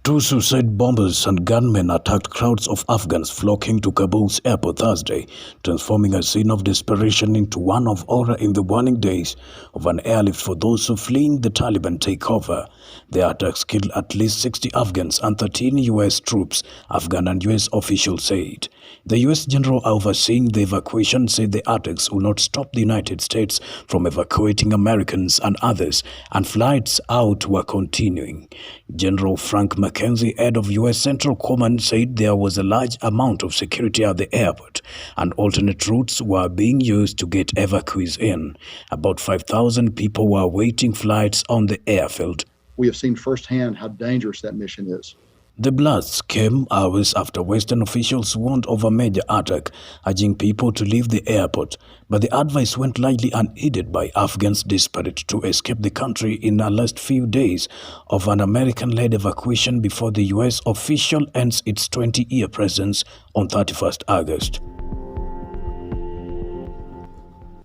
Two suicide bombers and gunmen attacked crowds of Afghans flocking to Kabul's airport Thursday, transforming a scene of desperation into one of horror in the waning days of an airlift for those who fleeing the Taliban takeover. The attacks killed at least 60 Afghans and 13 U.S. troops, Afghan and U.S. officials said. The U.S. general overseeing the evacuation said the attacks will not stop the United States from evacuating Americans and others, and flights out were continuing. General Frank McKenzie, head of U.S. Central Command, said there was a large amount of security at the airport and alternate routes were being used to get evacuees in. About 5,000 people were awaiting flights on the airfield. We have seen firsthand how dangerous that mission is. The blasts came hours after Western officials warned of a major attack, urging people to leave the airport. But the advice went largely unheeded by Afghans desperate to escape the country in the last few days of an American-led evacuation before the U.S. official ends its 20-year presence on 31st August.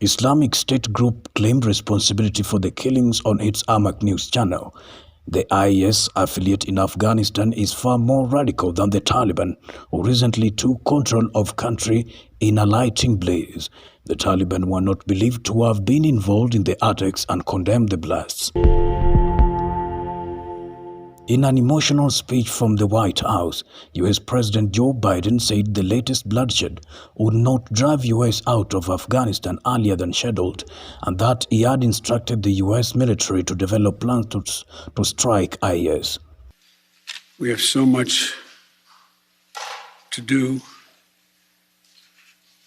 Islamic State group claimed responsibility for the killings on its Amaq news channel. The IS affiliate in Afghanistan is far more radical than the Taliban, who recently took control of country in a lightning blaze. The Taliban were not believed to have been involved in the attacks and condemned the blasts. In an emotional speech from the White House, U.S. President Joe Biden said the latest bloodshed would not drive U.S. out of Afghanistan earlier than scheduled, and that he had instructed the U.S. military to develop plans to strike IS. We have so much to do.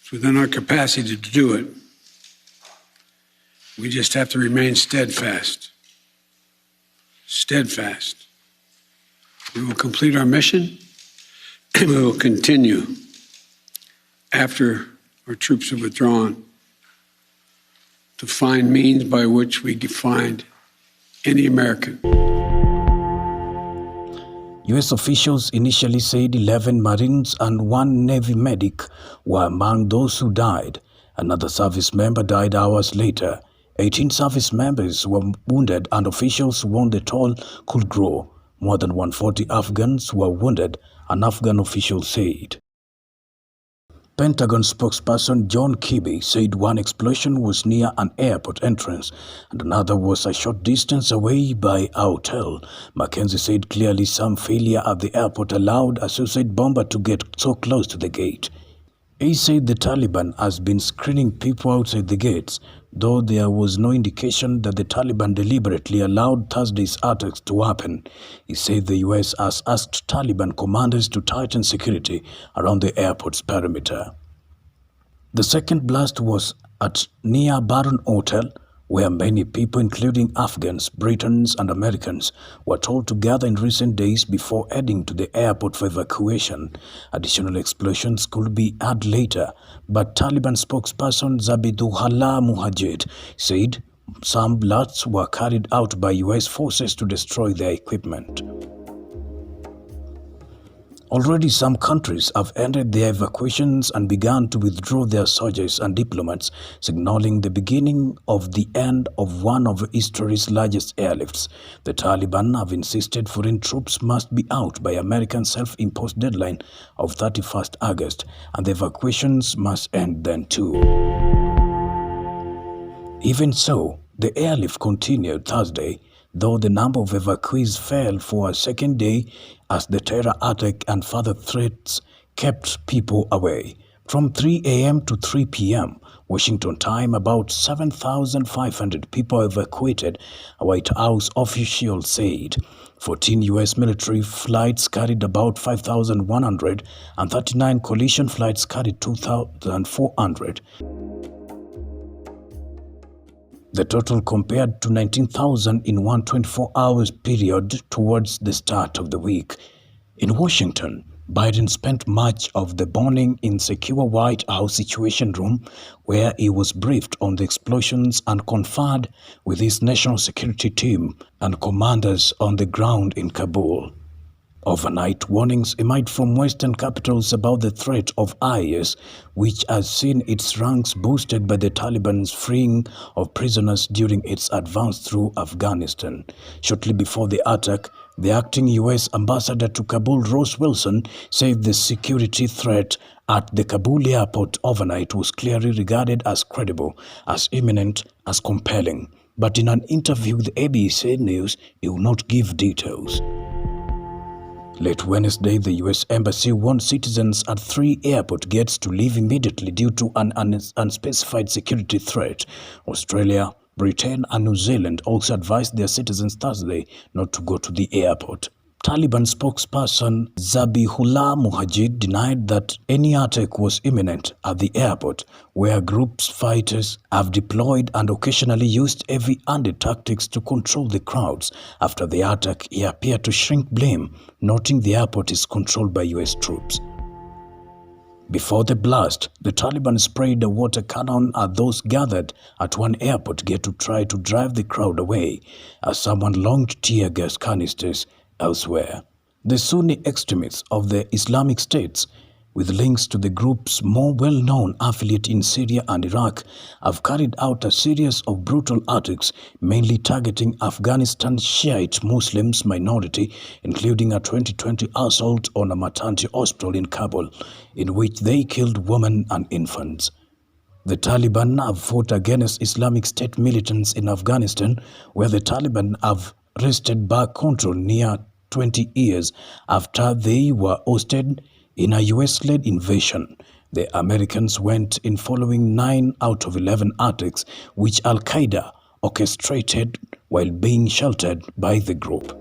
It's within our capacity to do it. We just have to remain steadfast. Steadfast. We will complete our mission, and we will continue after our troops have withdrawn to find means by which we can find any American. U.S. officials initially said 11 Marines and 1 Navy medic were among those who died. Another service member died hours later. 18 service members were wounded, and officials warned the toll could grow. More than 140 Afghans were wounded, an Afghan official said. Pentagon spokesperson John Kirby said one explosion was near an airport entrance and another was a short distance away by a hotel. McKenzie said clearly some failure at the airport allowed a suicide bomber to get so close to the gate. He said the Taliban has been screening people outside the gates, though there was no indication that the Taliban deliberately allowed Thursday's attacks to happen. He said the U.S. has asked Taliban commanders to tighten security around the airport's perimeter. The second blast was at near Baron Hotel, where many people, including Afghans, Britons, and Americans, were told to gather in recent days before heading to the airport for evacuation. Additional explosions could be had later, but Taliban spokesperson Zabihullah Mujahid said some blasts were carried out by U.S. forces to destroy their equipment. Already some countries have ended their evacuations and begun to withdraw their soldiers and diplomats, signaling the beginning of the end of one of history's largest airlifts. The Taliban have insisted foreign troops must be out by American self-imposed deadline of 31st August, and the evacuations must end then too. Even so, the airlift continued Thursday, though the number of evacuees fell for a second day as the terror attack and further threats kept people away. From 3 a.m. to 3 p.m. Washington time, about 7,500 people evacuated, a White House official said. 14 U.S. military flights carried about 5,100 and 39 coalition flights carried 2,400. The total compared to 19,000 in one 24-hour period towards the start of the week. In Washington, Biden spent much of the morning in secure White House Situation Room, where he was briefed on the explosions and conferred with his national security team and commanders on the ground in Kabul. Overnight warnings emerged from Western capitals about the threat of IS, which has seen its ranks boosted by the Taliban's freeing of prisoners during its advance through Afghanistan. Shortly before the attack, The acting U.S. ambassador to Kabul, Ross Wilson, said the security threat at the Kabul airport overnight was clearly regarded as credible, as imminent, as compelling. But in an interview with ABC News, he will not give details. Late Wednesday, the U.S. Embassy warned citizens at 3 airport gates to leave immediately due to an unspecified security threat. Australia, Britain and New Zealand also advised their citizens Thursday not to go to the airport. Taliban spokesperson Zabihullah Mujahid denied that any attack was imminent at the airport, where groups fighters have deployed and occasionally used heavy-handed tactics to control the crowds. After the attack, he appeared to shrink blame, noting the airport is controlled by U.S. troops. Before the blast, the Taliban sprayed a water cannon at those gathered at one airport gate to try to drive the crowd away, as someone launched tear gas canisters elsewhere. The Sunni extremists of the Islamic State, with links to the group's more well-known affiliate in Syria and Iraq, have carried out a series of brutal attacks, mainly targeting Afghanistan Shiite Muslims minority, including a 2020 assault on a maternity hospital in Kabul, in which they killed women and infants. The Taliban have fought against Islamic State militants in Afghanistan, where the Taliban have wrested back control near 20 years after they were ousted in a US-led invasion. The Americans went in following 9 out of 11 attacks which Al-Qaeda orchestrated while being sheltered by the group.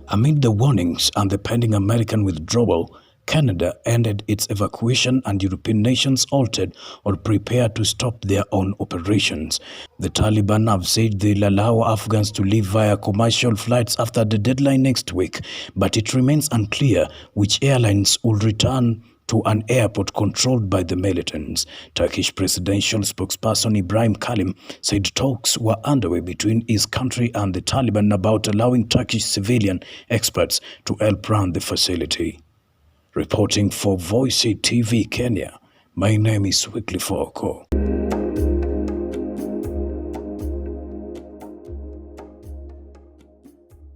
Amid the warnings and the pending American withdrawal, Canada ended its evacuation and European nations halted or prepared to stop their own operations. The Taliban have said they'll allow Afghans to leave via commercial flights after the deadline next week, but it remains unclear which airlines will return to an airport controlled by the militants. Turkish presidential spokesperson Ibrahim Kalim said talks were underway between his country and the Taliban about allowing Turkish civilian experts to help run the facility. Reporting for Voice TV Kenya, my name is Wycliffe Oko.